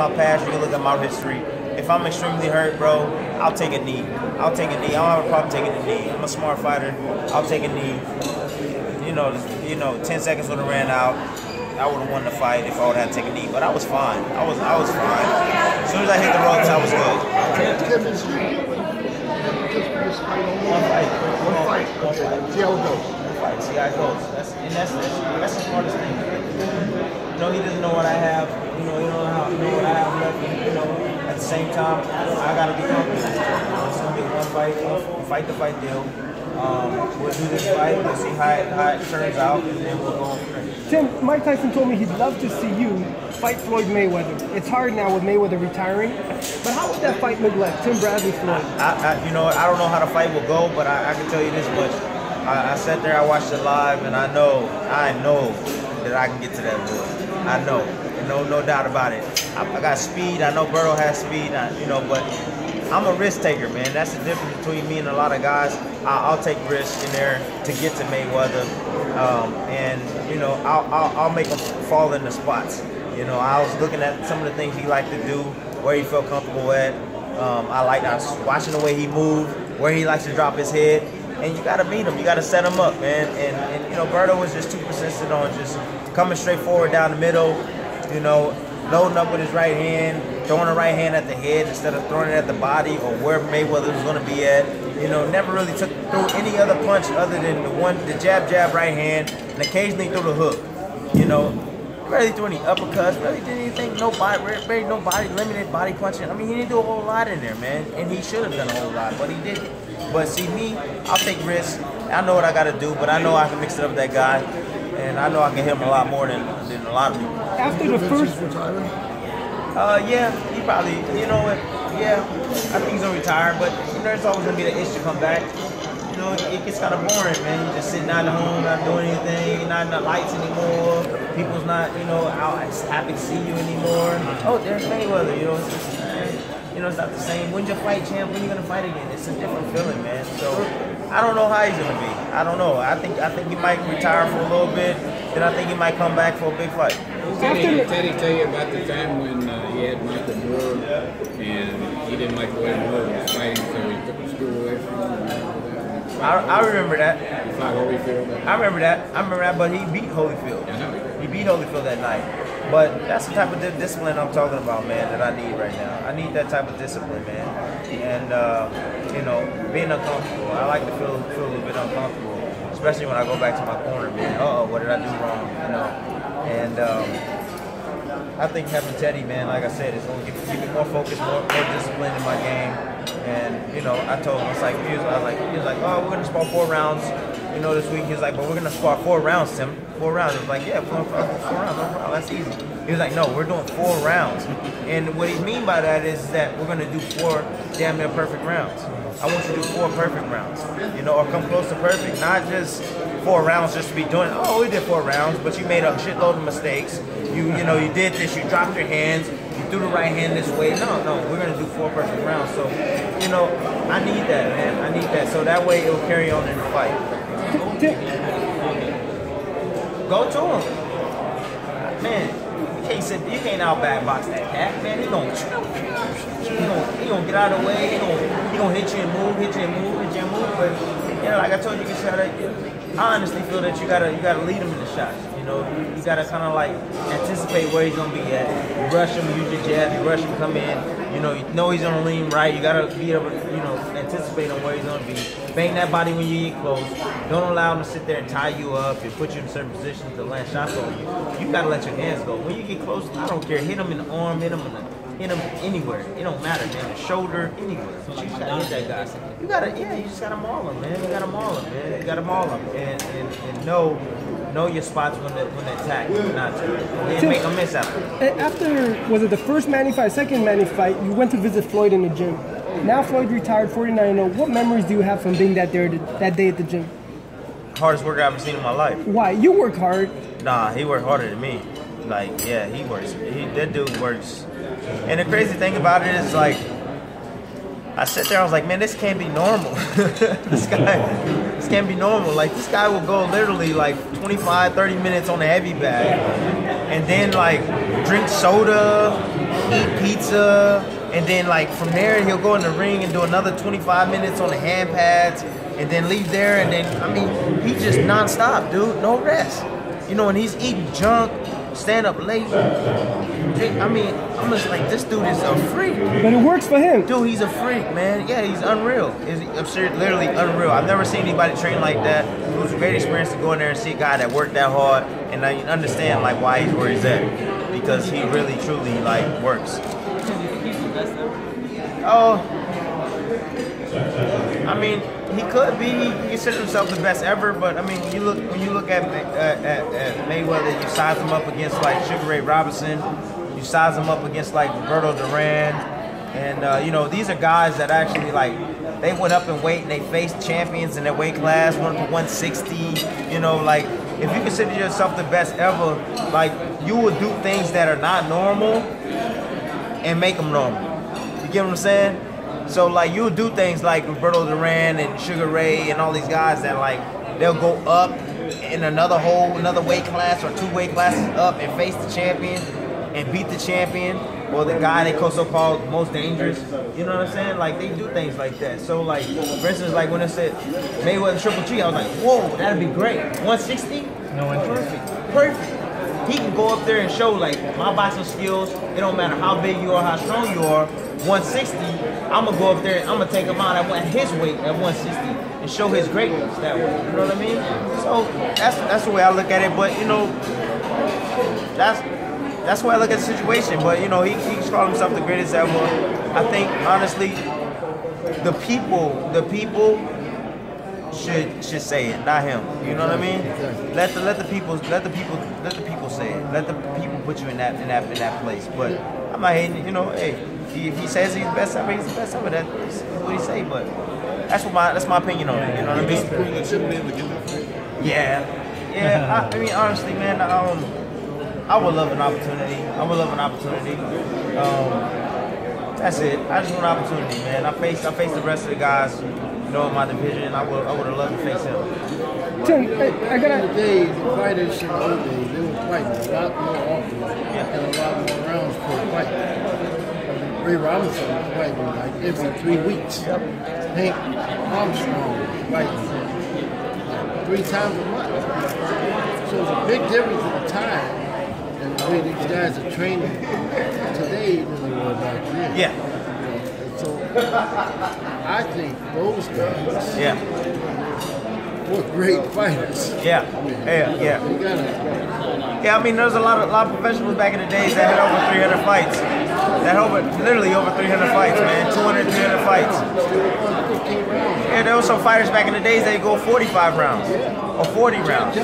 my past, you can look at my history. If I'm extremely hurt, bro, I'll take a knee. I'll take a knee. I don't have a problem taking a knee. I'm a smart fighter. I'll take a knee. You know, 10 seconds would have ran out. I would have won the fight if I would have had to take a knee, but I was fine. I was fine. As soon as I hit the ropes, I was good. One fight. See how it goes. See how it goes. That's the smartest thing. You know, he doesn't know what I have. You know, he don't know what I have left. You know, at the same time, I gotta be confident. It's gonna be one fight deal. We'll do this fight. We'll see how it turns out, and then we'll go on from there. Tim, Mike Tyson told me he'd love to see you fight Floyd Mayweather. It's hard now with Mayweather retiring, but how would that fight look like, Tim Bradley Floyd? You know, I don't know how the fight will go, but I can tell you this much. I sat there, I watched it live, and I know that I can get to that boy. I know, no doubt about it. I got speed. I know Berto has speed. You know, but I'm a risk taker, man. That's the difference between me and a lot of guys. I'll take risks in there to get to Mayweather, and you know, I'll make him fall in the spots. You know, I was looking at some of the things he liked to do, where he felt comfortable at. I was watching the way he moved, where he likes to drop his head. And you got to beat him. You got to set him up, man. And you know, Berto was just too persistent on just coming straight forward down the middle, you know, loading up with his right hand, throwing the right hand at the head instead of throwing it at the body or where Mayweather was going to be at. You know, never really threw any other punch other than the jab, right hand, and occasionally threw the hook. You know, rarely threw any uppercuts, really did anything, no body, limited body punching. I mean, he didn't do a whole lot in there, man, and he should have done a whole lot, but he didn't. But see me, I'll take risks. I know what I got to do, but I know I can mix it up with that guy, and I know I can hit him a lot more than a lot of people. After the first, yeah, he probably, you know what? Yeah, I think he's gonna retire, but you know, there's always gonna be the itch to come back. You know, it gets kind of boring, man. You're just sitting out at home, not doing anything. You're not in the lights anymore. People's not, you know, out happy to see you anymore. Oh, there's Mayweather. You know, it's just, you know, it's not the same. When's your fight, champ? When you gonna fight again? It's a different feeling, man. So I don't know how he's gonna be. I don't know. I think he might retire for a little bit. Then I think he might come back for a big fight. Did Teddy tell you about the time when he had Michael Moore and he didn't like the way Moore was fighting, so he took the stool away from him? I remember that. You fought Holyfield? I remember that, but he beat Holyfield. He beat Holyfield that night. But that's the type of discipline I'm talking about, man, that I need right now. I need that type of discipline, man. And, you know, being uncomfortable. I like to feel a little bit uncomfortable, especially when I go back to my corner, man. Uh-oh, what did I do wrong, you know? And I think having Teddy, man, like I said, is going to keep me more focused, more disciplined in my game. And, you know, I told him, he was like, oh, we're going to spar 4 rounds, you know, this week. He was like, but we're going to spar 4 rounds, Tim. 4 rounds. I was like, yeah, 4 rounds, no problem, that's easy. He was like, no, we're doing 4 rounds. And what he mean by that is that we're going to do 4 damn near perfect rounds. I want you to do 4 perfect rounds, you know, or come close to perfect, not just 4 rounds just to be doing, oh, we did 4 rounds, but you made a shitload of mistakes. You know, you did this, you dropped your hands, you threw the right hand this way. No, we're going to do 4 perfect rounds. So, you know, I need that, man. I need that. So that way it will carry on in the fight. Go to him. Man, you can't out-backbox that cat, man. He gonna get out of the way. He gonna hit you and move. But you know, like I told you, I honestly feel that you gotta lead him in the shots. You know, you gotta kind of like anticipate where he's gonna be at. You rush him, use your jab. You rush him, come in. You know he's gonna lean right. You gotta be able to, you know, anticipate on where he's gonna be. Bang that body when you get close. Don't allow him to sit there and tie you up and put you in certain positions to land shots on you. You gotta let your hands go. When you get close, I don't care. Hit him in the arm, hit him anywhere. It don't matter, man. The shoulder, anywhere. But you just gotta hit that guy. You just gotta maul him, man. You gotta maul him, and know your spots when to attack, not to. Then make a miss out of it. After, was it the first Manny fight, second Manny fight, you went to visit Floyd in the gym. Now Floyd retired, 49-0. What memories do you have from being that day at the gym? Hardest work I've ever seen in my life. Why? You work hard. Nah, he worked harder than me. Like, yeah, he works. That dude works. And the crazy thing about it is, like, I sit there, I was like, man, this can't be normal. This can't be normal. Like, this guy will go literally like 25, 30 minutes on the heavy bag. And then, like, drink soda, eat pizza, and then like from there he'll go in the ring and do another 25 minutes on the hand pads, and then leave there, and then I mean he just nonstop, dude, no rest. You know, and he's eating junk, stand up late. I mean, I'm just like, this dude is a freak. But it works for him. Dude, he's a freak, man. Yeah, he's unreal. He's absurd, literally unreal. I've never seen anybody train like that. It was a great experience to go in there and see a guy that worked that hard, and I understand like why he's where he's at, because he really, truly like works. Oh, I mean, he could be. He considers himself the best ever, but I mean, when you look at Mayweather, you size him up against like Sugar Ray Robinson, you size him up against like Roberto Duran, and you know, these are guys that actually like they went up in weight and they faced champions in their weight class, went up to 160. You know, like if you consider yourself the best ever, like you will do things that are not normal and make them normal. You get what I'm saying? So like you'll do things like Roberto Duran and Sugar Ray and all these guys that like they'll go up in another weight class or 2 weight classes up and face the champion and beat the champion or the guy they also called most dangerous. You know what I'm saying? Like they do things like that. So like for instance, like when it said Mayweather Triple G, I was like, whoa, that'd be great. 160? No interest. Perfect. He can go up there and show like my boxing skills. It don't matter how big you are, how strong you are. 160, I'm gonna go up there and I'm gonna take him out at his weight at 160 and show his greatness that way. You know what I mean? So that's the way I look at it. But you know, that's the way I look at the situation. But you know, he's calling himself the greatest ever. I think honestly, the people should say it, not him. You know what I mean? Let the people say it. Let the people put you in that place. But I'm not hating. You know, hey. If he says he's the best ever, he's the best ever. That's what he say. But that's my opinion on it. You know what I mean? Yeah. I mean, honestly, man, I would love an opportunity. That's it. I just want an opportunity, man. I face the rest of the guys, you know, in my division. I would have loved to face him. Tim, I gotta. The days, the fighters in the old days, they were fighting a lot more often and a lot more rounds per fight. Ray Robinson was fighting like every 3 weeks. Hank Armstrong was fighting like 3 times a month. So it's a big difference in the time and the way these guys are training today than they were back then. Yeah. And so I think those guys were great fighters. Yeah. Yeah, I mean, there's a lot of professionals back in the days that had over 300 fights. Literally over 300 fights, man. 200, 300 fights. Yeah, there were some fighters back in the days that go 45 rounds or 40 rounds.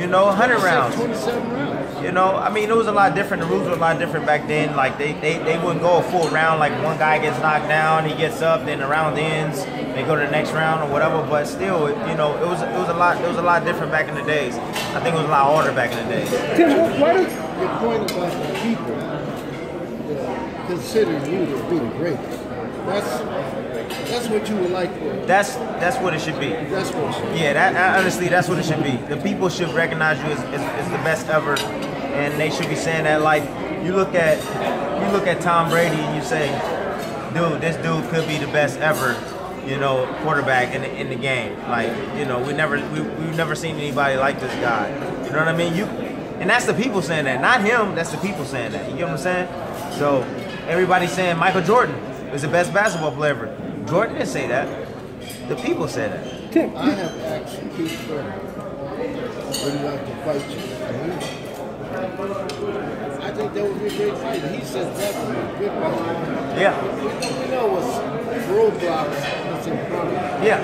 You know, 100 rounds. 27 rounds. You know, I mean, it was a lot different. The rules were a lot different back then. Like they wouldn't go a full round. Like one guy gets knocked down, he gets up, then the round ends. They go to the next round or whatever. But still, you know, it was a lot different back in the days. I think it was a lot harder back in the days. Tim, why does Your point about the people considering you to be the greatest. That's what you would like for. That's what it should be. That's what it should be. Yeah, honestly, that's what it should be. The people should recognize you as the best ever, and they should be saying that. Like you look at Tom Brady and you say, dude, this dude could be the best ever, you know, quarterback in the game. Like, you know, we've never seen anybody like this guy. You know what I mean? And that's the people saying that, not him. That's the people saying that. You get what I'm saying? So everybody's saying Michael Jordan is the best basketball player ever. Jordan didn't say that. The people said that. Tim, I have asked Keith Thurman, would he like to fight you? I think that would be a great fight. He said definitely, good fight. Yeah. We know what's roadblocks that's in front of us. Yeah.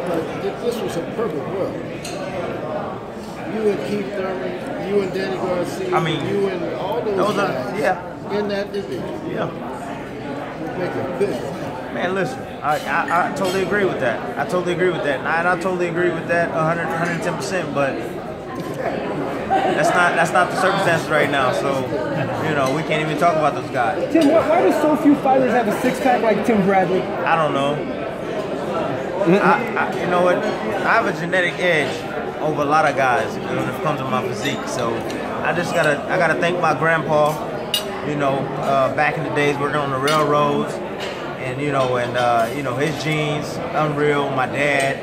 But this was a perfect world. You and Keith Thurman, you and Danny Garcia, I mean, you and all those guys in that division. Yeah. Make a good fight. Man, listen, I totally agree with that. I totally agree with that. And I totally agree with that 110%, but that's not the circumstances right now. So, you know, we can't even talk about those guys. Tim, why do so few fighters have a six-pack like Tim Bradley? I don't know. You know what? I have a genetic edge over a lot of guys when it comes to my physique. So I gotta thank my grandpa. You know, back in the days working on the railroads, and you know, his genes, unreal. My dad,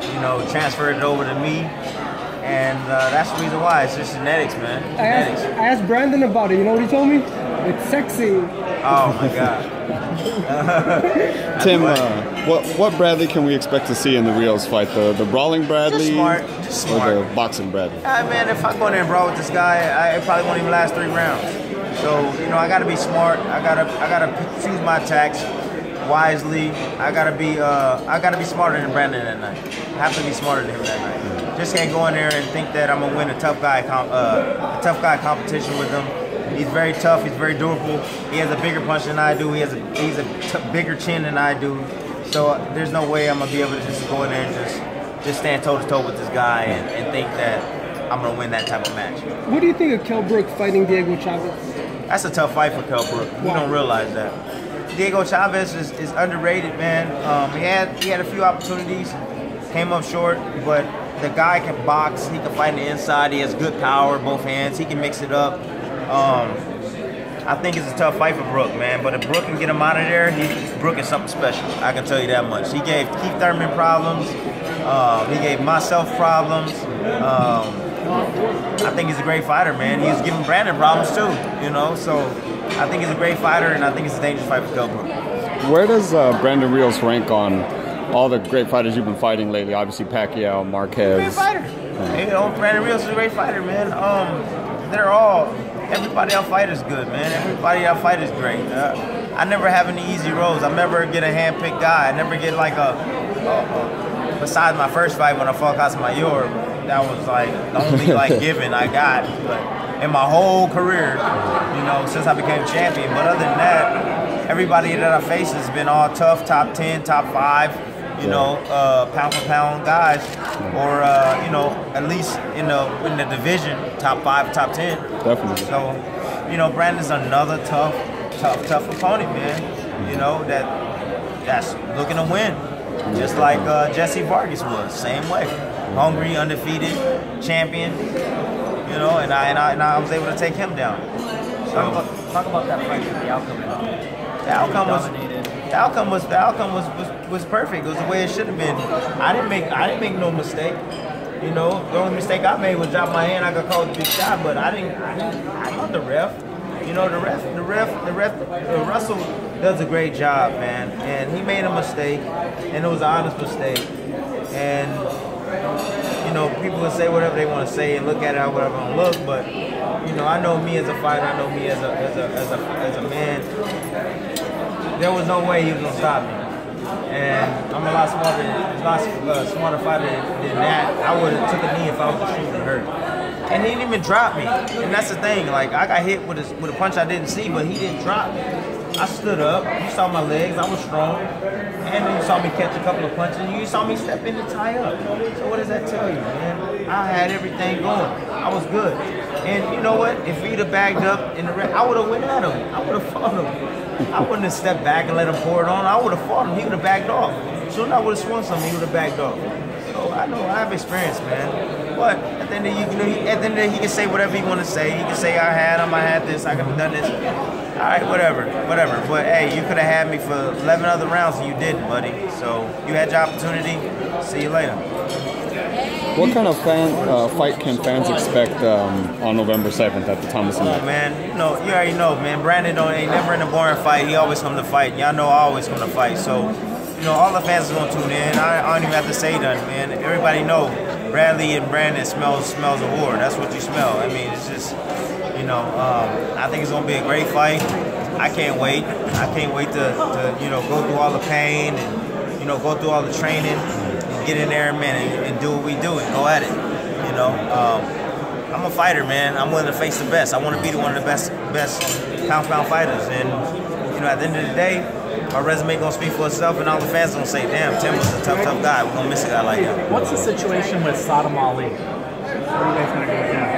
you know, transferred it over to me. And that's the reason why. It's just genetics, man. Genetics. I asked Brandon about it. You know what he told me? It's sexy. Oh my God. Tim, what Bradley can we expect to see in the Rios fight? The brawling Bradley, just smart. or the boxing Bradley? Man, if I go in there and brawl with this guy, it probably won't even last 3 rounds. So you know, I gotta be smart. I gotta choose my attacks wisely. I gotta be smarter than Brandon that night. I have to be smarter than him that night. Just can't go in there and think that I'm gonna win a tough guy competition with him. He's very tough. He's very durable. He has a bigger punch than I do. He's a bigger chin than I do. So there's no way I'm gonna be able to just go in there and just stand toe to toe with this guy and think that I'm gonna win that type of match. What do you think of Kell Brook fighting Diego Chavez? That's a tough fight for Kell Brook. You don't realize that. Diego Chavez is underrated, man. He had a few opportunities, came up short, but the guy can box. He can fight on the inside. He has good power, both hands. He can mix it up. I think it's a tough fight for Brook, man. But if Brook can get him out of there, Brook is something special. I can tell you that much. He gave Keith Thurman problems. He gave myself problems. I think he's a great fighter, man. He was giving Brandon problems too, you know. So I think he's a great fighter, and I think it's a dangerous fight for Kell Brook. Where does Brandon Rios rank on all the great fighters you've been fighting lately? Obviously Pacquiao, Marquez. Great fighter. You know, Brandon Rios is a great fighter, man. Everybody I fight is good, man. Everybody I fight is great. I never have any easy roads. I never get a hand-picked guy. I never get like besides my first fight when I fought Casamayor, that was like the only like given I got. But in my whole career, you know, since I became champion. But other than that, everybody that I faced has been all tough, top 10, top 5, you know, pound for pound guys, or you know, at least in the division, top 5, top 10. Definitely. So, you know, Brandon's another tough opponent, man. You know, that's looking to win, just like Jesse Vargas was, same way, hungry, undefeated, champion. You know, and I was able to take him down. So, talk about that fight, the outcome. The outcome was perfect. It was the way it should have been. I didn't make no mistake. You know, the only mistake I made was drop my hand. I got called a big shot, but I love the ref. You know, the ref, Russell does a great job, man. And he made a mistake, and it was an honest mistake. And you know, people can say whatever they want to say and look at it however they want to look, but you know, I know me as a fighter. I know me as a man. There was no way he was gonna stop me, and I'm a lot smarter fighter than that. I would have took a knee if I was shooting and hurt. And he didn't even drop me, and that's the thing. Like, I got hit with a punch I didn't see, but he didn't drop me. I stood up. You saw my legs. I was strong, and then you saw me catch a couple of punches. And you saw me step in and tie up. So what does that tell you, man? I had everything going. I was good. And you know what? If he'd have bagged up in the red, I would have went at him. I would have fought him. I wouldn't have stepped back and let him pour it on. I would have fought him. He would have backed off. Soon I would have swung something. He would have backed off. So I know I have experience, man. But at the end of the day, he can say whatever he want to say. He can say I had this, I could have done this. All right, whatever. But hey, you could have had me for 11 other rounds and you didn't, buddy. So you had your opportunity. See you later. What kind of fight can fans expect on November 7th at the Thomas Come on, man. You already know, man. Brandon ain't never in a boring fight. He always come to fight. Y'all know I always come to fight. So, you know, all the fans are gonna tune in. I don't even have to say nothing, man. Everybody know Bradley and Brandon smells a war. That's what you smell. I mean, it's just, you know, I think it's gonna be a great fight. I can't wait. I can't wait to you know, go through all the pain and, you know, go through all the training and get in there, man, and do what we do and go at it. You know, I'm a fighter, man. I'm willing to face the best. I want to be one of the best pound fighters. And, you know, at the end of the day, my resume gonna speak for itself, and all the fans gonna say, "Damn, Tim was a tough guy. We're gonna miss a guy like that." What's the situation with Saddam Ali? Where are you guys gonna go with him?